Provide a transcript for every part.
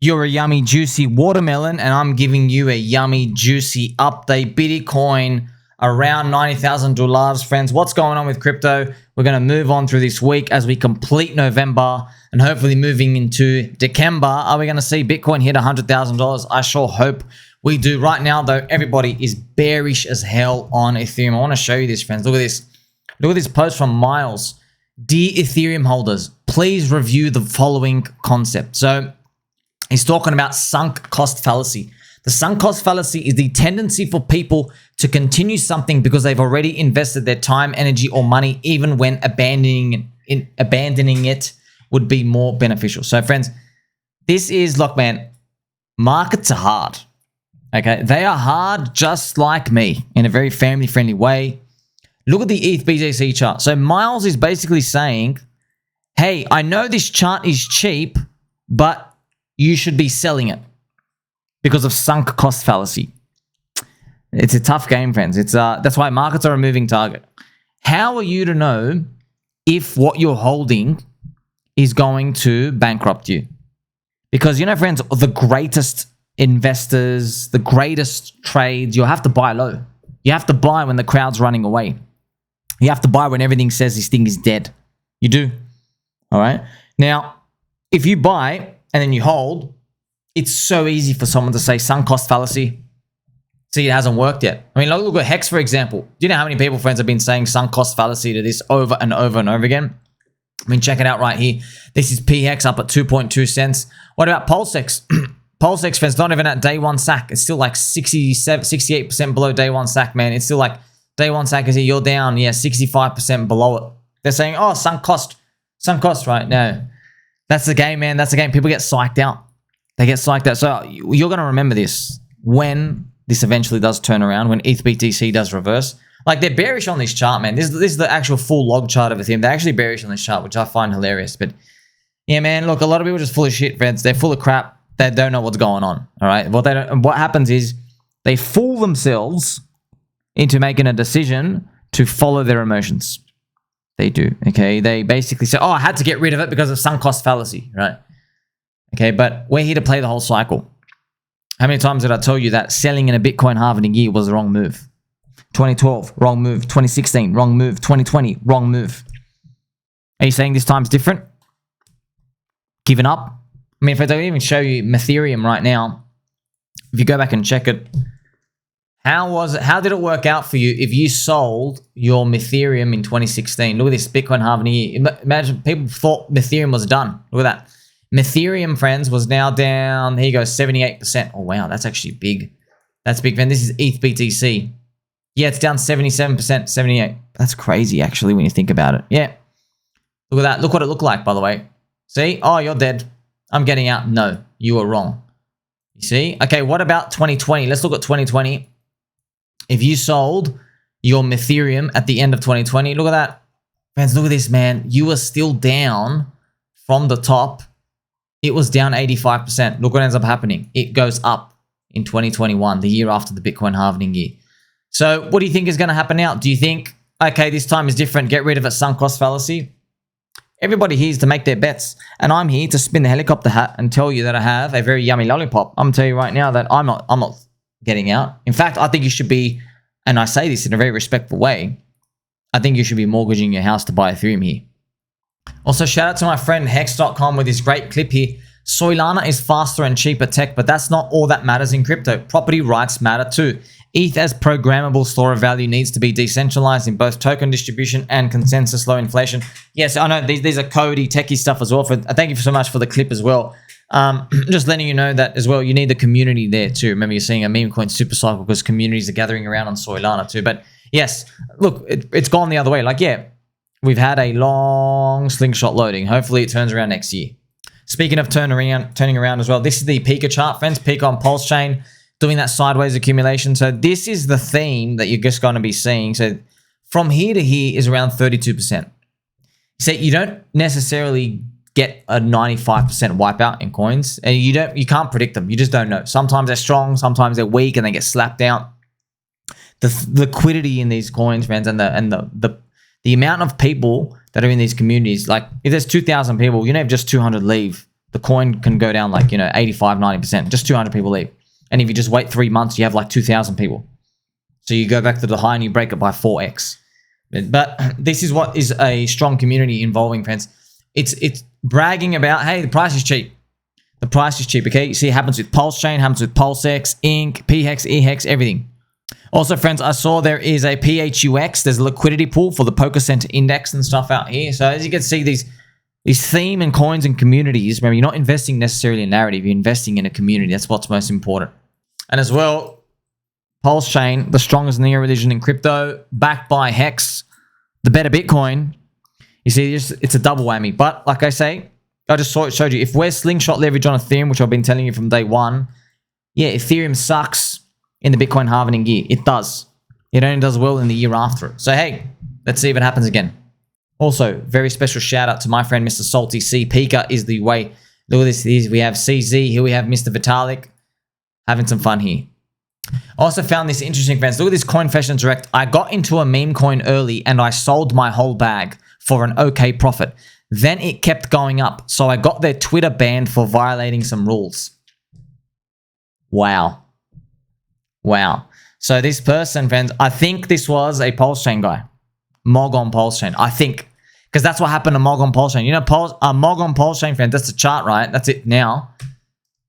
You're a yummy, juicy watermelon, and I'm giving you a yummy, juicy update. Bitcoin around $90,000, friends. What's going on with crypto? We're going to move on through this week as we complete November and hopefully moving into December. Are we going to see Bitcoin hit $100,000? I sure hope we do. Right now, though, everybody is bearish as hell on Ethereum. I want to show you this, friends. Look at this. Look at this post from Miles. Dear Ethereum holders, please review the following concept. So he's talking about sunk cost fallacy. The sunk cost fallacy is the tendency for people to continue something because they've already invested their time, energy, or money, even when abandoning it would be more beneficial. So, friends, this is, look, man, markets are hard. Okay, they are hard just like me in a very family-friendly way. Look at the ETH BTC chart. So Miles is basically saying, hey, I know this chart is cheap, but you should be selling it because of sunk cost fallacy. It's a tough game, friends. That's why markets are a moving target. How are you to know if what you're holding is going to bankrupt you? Because, you know, friends, the greatest investors, the greatest trades, you'll have to buy low. You have to buy when the crowd's running away. You have to buy when everything says this thing is dead. You do. All right. Now, if you buy and then you hold, it's so easy for someone to say sunk cost fallacy. See, it hasn't worked yet. I mean, look at HEX, for example. Do you know how many people, friends, have been saying sunk cost fallacy to this over and over and over again? I mean, check it out right here. This is PHEX up at 2.2 cents. What about PulseX? PulseX, friends, not even at day one sack. It's still like 68% below day one sack, man. It's still like day one sack is here. You're down, 65% below it. They're saying, oh, sunk cost, right? No. That's the game, man. That's the game. People get psyched out. They get psyched out. So you're going to remember this when this eventually does turn around, when ETH BTC does reverse. Like, they're bearish on this chart, man. This is the actual full log chart of Ethereum. They're actually bearish on this chart, which I find hilarious. But yeah, man, look, a lot of people are just full of shit, friends. They're full of crap. They don't know what's going on. All right. What happens is they fool themselves into making a decision to follow their emotions. They do. Okay. They basically say, oh, I had to get rid of it because of sunk cost fallacy. Right. Okay. But we're here to play the whole cycle. How many times did I tell you that selling in a Bitcoin halvening year was the wrong move? 2012, wrong move. 2016, wrong move. 2020, wrong move. Are you saying this time's different? Giving up? I mean, if I don't even show you Ethereum right now, if you go back and check it, how did it work out for you if you sold your Ethereum in 2016? Look at this Bitcoin halving year. Imagine people thought Ethereum was done. Look at that. Ethereum, friends, was now down, here you go, 78%. Oh, wow, that's actually big. That's big, man. This is ETH BTC. Yeah, it's down 77%, 78. That's crazy, actually, when you think about it. Yeah. Look at that. Look what it looked like, by the way. See? Oh, you're dead. I'm getting out. No, you were wrong. You see? Okay, what about 2020? Let's look at 2020. If you sold your Ethereum at the end of 2020, look at that. Friends, look at this, man. You were still down from the top. It was down 85%. Look what ends up happening. It goes up in 2021, the year after the Bitcoin halvening year. So what do you think is going to happen now? Do you think, okay, this time is different, get rid of a sunk cost fallacy? Everybody here is to make their bets, and I'm here to spin the helicopter hat and tell you that I have a very yummy lollipop. I'm going to tell you right now that I'm not getting out. In fact, I think you should be, and I say this in a very respectful way, I think you should be mortgaging your house to buy Ethereum here. Also, shout out to my friend Hex.com with this great clip here. Solana is faster and cheaper tech, but that's not all that matters in crypto. Property rights matter too. ETH as programmable store of value needs to be decentralized in both token distribution and consensus low inflation. Yes, I know these are codey, techie stuff as well. Thank you so much for the clip as well. Just letting you know that as well, you need the community there too. Remember, you're seeing a meme coin super cycle because communities are gathering around on Solana too. But yes, look, it's gone the other way. Like, yeah, we've had a long slingshot loading. Hopefully it turns around next year. Speaking of turning around as well, this is the Pika chart, friends. Pika on PulseChain, doing that sideways accumulation. So this is the theme that you're just going to be seeing. So from here to here is around 32%. So you don't necessarily get a 95% wipeout in coins, and you can't predict them. You just don't know. Sometimes they're strong, sometimes they're weak, and they get slapped out. The liquidity in these coins, friends, and the amount of people that are in these communities, like if there's 2,000 people, you know, if just 200 leave, the coin can go down like, 85, 90%. Just 200 people leave. And if you just wait 3 months, you have like 2,000 people. So you go back to the high and you break it by 4x. But this is what is a strong community involving, friends. It's bragging about, hey, the price is cheap. The price is cheap, okay? You see it happens with PulseChain, happens with PulseX, Inc., PHEX, EHEX, everything. Also, friends, I saw there is a PHUX. There's a liquidity pool for the Poker Center Index and stuff out here. So as you can see, these theme and coins and communities, remember, you're not investing necessarily in narrative. You're investing in a community. That's what's most important. And as well, PulseChain, the strongest neo-religion in crypto, backed by HEX, the better Bitcoin. You see, it's a double whammy. But like I say, I just showed you. If we're slingshot leverage on Ethereum, which I've been telling you from day one, yeah, Ethereum sucks in the Bitcoin halvening year. It does. It only does well in the year after it. So, hey, let's see if it happens again. Also, very special shout out to my friend, Mr. Salty C. Pika is the way. Look at this. We have CZ. Here we have Mr. Vitalik. Having some fun here. I also found this interesting, friends. Look at this Coinfession Direct. I got into a meme coin early and I sold my whole bag for an okay profit. Then it kept going up. So I got their Twitter banned for violating some rules. Wow. Wow. So this person, friends, I think this was a PulseChain guy. Mog on PulseChain. I think. Because that's what happened to Mog on PulseChain. You know, Mog on PulseChain, friends, that's the chart, right? That's it now.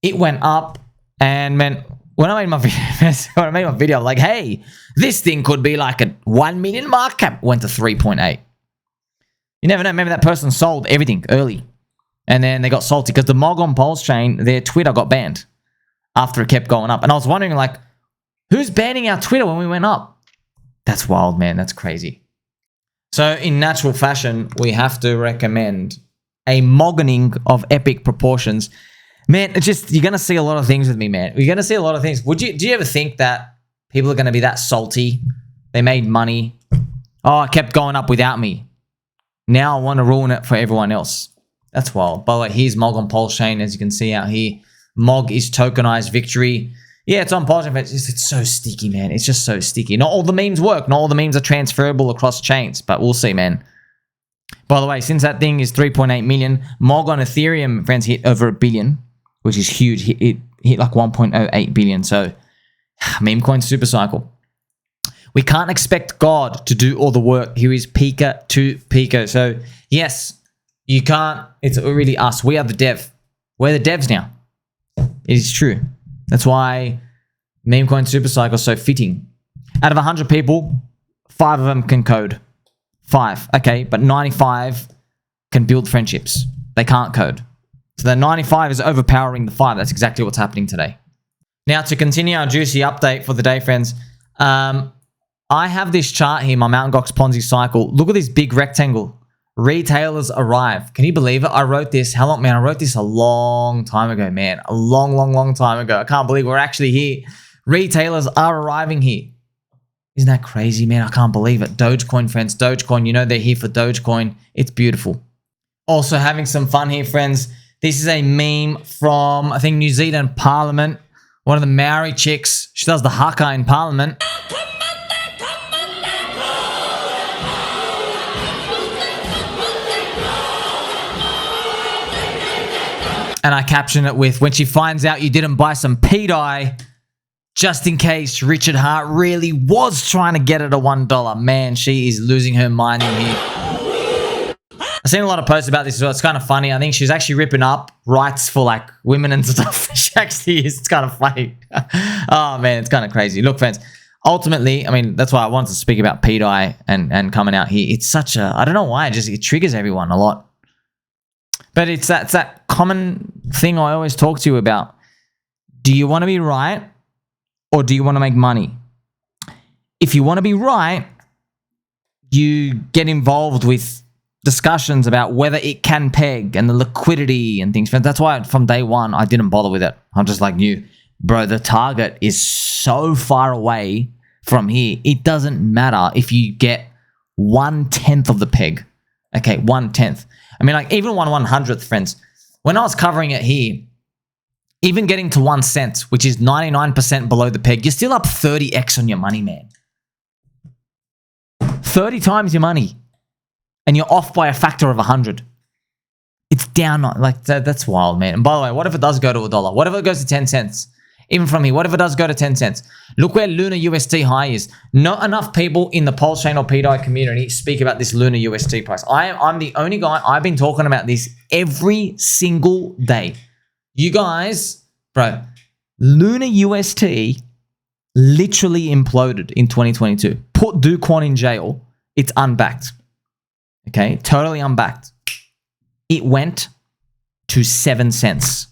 It went up and, man, when I made my video, I'm like, hey, this thing could be like a 1 million market cap. Went to 3.8. You never know. Maybe that person sold everything early. And then they got salty because the Mog on PulseChain, their Twitter got banned after it kept going up. And I was wondering, like, who's banning our Twitter when we went up? That's wild, man. That's crazy. So in natural fashion, we have to recommend a moggening of epic proportions. Man, it's just, you're going to see a lot of things with me, man. You're going to see a lot of things. Do you ever think that people are going to be that salty? They made money. Oh, it kept going up without me. Now I want to ruin it for everyone else. That's wild. By the way, here's Mog on PulseChain, as you can see out here. Mog is tokenized victory. Yeah, it's on PulseChain, but it's so sticky, man. It's just so sticky. Not all the memes work. Not all the memes are transferable across chains, but we'll see, man. By the way, since that thing is 3.8 million, Mog on Ethereum, friends, hit over 1 billion, which is huge. It hit like 1.08 billion. So, meme coin super cycle. We can't expect God to do all the work. Here is Pika to Pika. So, yes, you can't. It's really us. We are the dev. We're the devs now. It is true. That's why meme coin super cycle is so fitting. Out of 100 people, 5 of them can code. 5, okay, but 95 can build friendships. They can't code. So the 95 is overpowering the 5. That's exactly what's happening today. Now, to continue our juicy update for the day, friends, I have this chart here, my Mt. Gox Ponzi cycle. Look at this big rectangle. Retailers arrive. Can you believe it? I wrote this. How long, man? I wrote this a long time ago, man. A long time ago. I can't believe we're actually here. Retailers are arriving here. Isn't that crazy, man? I can't believe it. Dogecoin, friends. Dogecoin. You know they're here for Dogecoin. It's beautiful. Also having some fun here, friends. This is a meme from, I think, New Zealand Parliament. One of the Maori chicks. She does the Haka in Parliament. And I caption it with, when she finds out you didn't buy some pDAI, just in case Richard Hart really was trying to get it at $1. Man, she is losing her mind in here. I've seen a lot of posts about this as well. It's kind of funny. I think she's actually ripping up rights for like women and stuff. She actually is. It's kind of funny. Oh man, it's kind of crazy. Look, friends, ultimately, I mean, that's why I wanted to speak about pDAI and coming out here. It's such a, I don't know why, it triggers everyone a lot. But it's that common thing I always talk to you about. Do you want to be right or do you want to make money? If you want to be right, you get involved with discussions about whether it can peg and the liquidity and things. That's why from day one, I didn't bother with it. I'm just like you. Bro, the target is so far away from here. It doesn't matter if you get 1/10 of the peg. Okay, 1/10. I mean, like even 1/100th, friends. When I was covering it here, even getting to 1 cent, which is 99% below the peg, you're still up 30x on your money, man. 30 times your money. And you're off by a factor of 100. It's down, like, that's wild, man. And by the way, what if it does go to $1? What if it goes to 10 cents? Even from here, what if it does go to 10 cents? Look where Luna UST high is. Not enough people in the PulseChain or pDAI community speak about this Luna UST price. I'm the only guy. I've been talking about this every single day. You guys, bro, Luna UST literally imploded in 2022. Put Duquan in jail. It's unbacked. Okay, totally unbacked. It went to 7 cents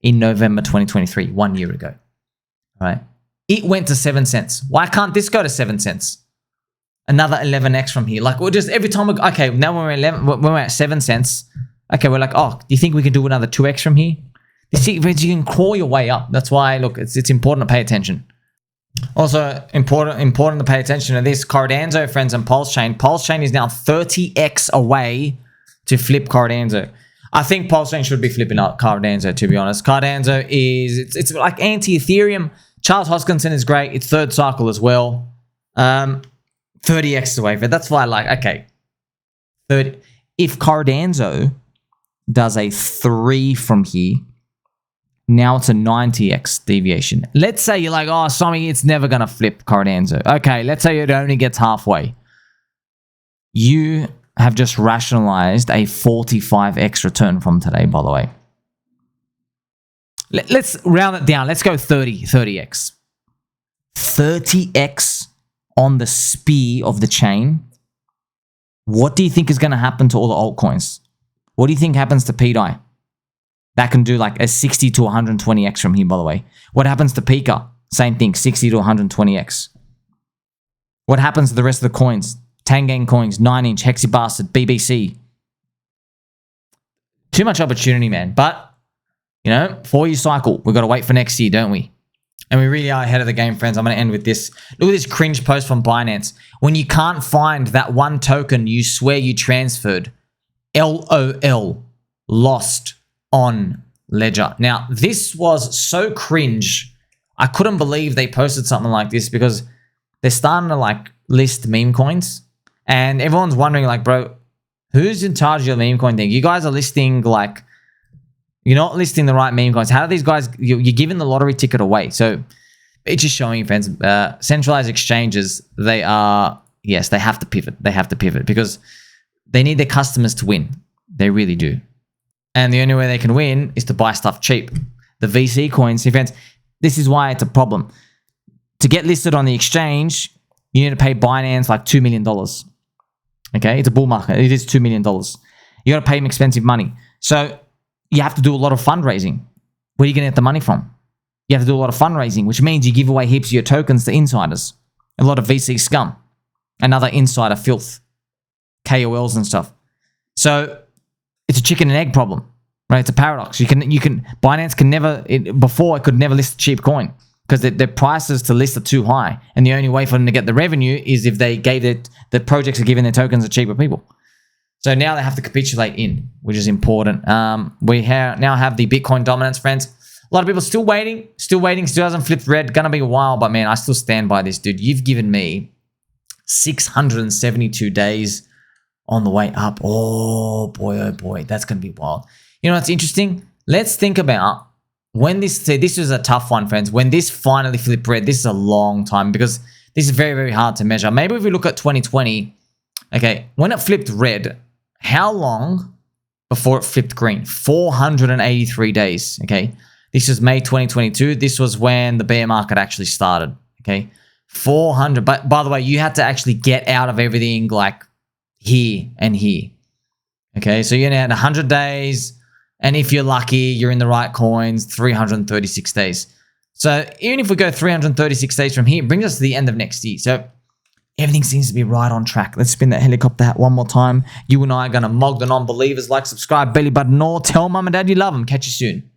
in November 2023, 1 year ago. All right. It went to 7 cents. Why can't this go to 7 cents? Another 11x from here. Like, we're just every time we, okay, now when we're at 7 cents, okay, we're like, oh, do you think we can do another 2x from here? You see, you can crawl your way up. That's why, look, it's important to pay attention. Also, important to pay attention to this. Cardanzo, friends, and PulseChain. PulseChain is now 30x away to flip Cardanzo. I think PulseChain should be flipping out Cardanzo, to be honest. Cardanzo is, it's like anti-Ethereum. Charles Hoskinson is great. It's third cycle as well. 30x away. But that's why, like, okay. If Cardanzo does a 3 from here, now it's a 90x deviation. Let's say you're like, oh, Sommy, it's never going to flip Cardanzo. Okay, let's say it only gets halfway. You have just rationalized a 45x return from today, by the way. Let's round it down. Let's go 30x. 30x on the spear of the chain. What do you think is going to happen to all the altcoins? What do you think happens to pDAI? That can do like a 60 to 120x from here, by the way. What happens to Pika? Same thing, 60 to 120x. What happens to the rest of the coins? Tangang coins, 9inch, Hexy Bastard, BBC. Too much opportunity, man. But, you know, 4-year cycle. We've got to wait for next year, don't we? And we really are ahead of the game, friends. I'm going to end with this. Look at this cringe post from Binance. When you can't find that one token you swear you transferred, LOL, lost on Ledger. Now, this was so cringe. I couldn't believe they posted something like this because they're starting to like list meme coins. And everyone's wondering like, bro, who's in charge of your meme coin thing? You guys are listing like, you're not listing the right meme coins. How do these guys, you're giving the lottery ticket away. So it's just showing you, friends, centralized exchanges, they are, yes, they have to pivot. They have to pivot because they need their customers to win. They really do. And the only way they can win is to buy stuff cheap. The VC coins, see, friends, this is why it's a problem. To get listed on the exchange, you need to pay Binance like $2 million. Okay, it's a bull market. It is $2 million. You got to pay them expensive money. So you have to do a lot of fundraising. Where are you going to get the money from? You have to do a lot of fundraising, which means you give away heaps of your tokens to insiders. A lot of VC scum. Another insider filth. KOLs and stuff. So it's a chicken and egg problem, right? It's a paradox. Binance can never, before it could never list a cheap coin because their prices to list are too high. And the only way for them to get the revenue is if they gave it, the projects are giving their tokens to cheaper people. So now they have to capitulate in, which is important. We now have the Bitcoin dominance, friends. A lot of people still waiting, still hasn't flipped red. Gonna be a while, but man, I still stand by this, dude. You've given me 672 days on the way up. Oh boy, that's gonna be wild. You know what's interesting? Let's think about when this was a tough one, friends. When this finally flipped red, this is a long time because this is very, very hard to measure. Maybe if we look at 2020, okay, when it flipped red, how long before it flipped green? 483 days, okay? This is May 2022. This was when the bear market actually started, okay? 400, but by the way, you had to actually get out of everything like here and here, okay? So you're gonna have 100 days, and if you're lucky, you're in the right coins, 336 days. So even if we go 336 days from here, it brings us to the end of next year. So everything seems to be right on track. Let's spin that helicopter hat one more time. You and I are going to mog the non-believers. Like, subscribe, belly button, or tell mum and dad you love them. Catch you soon.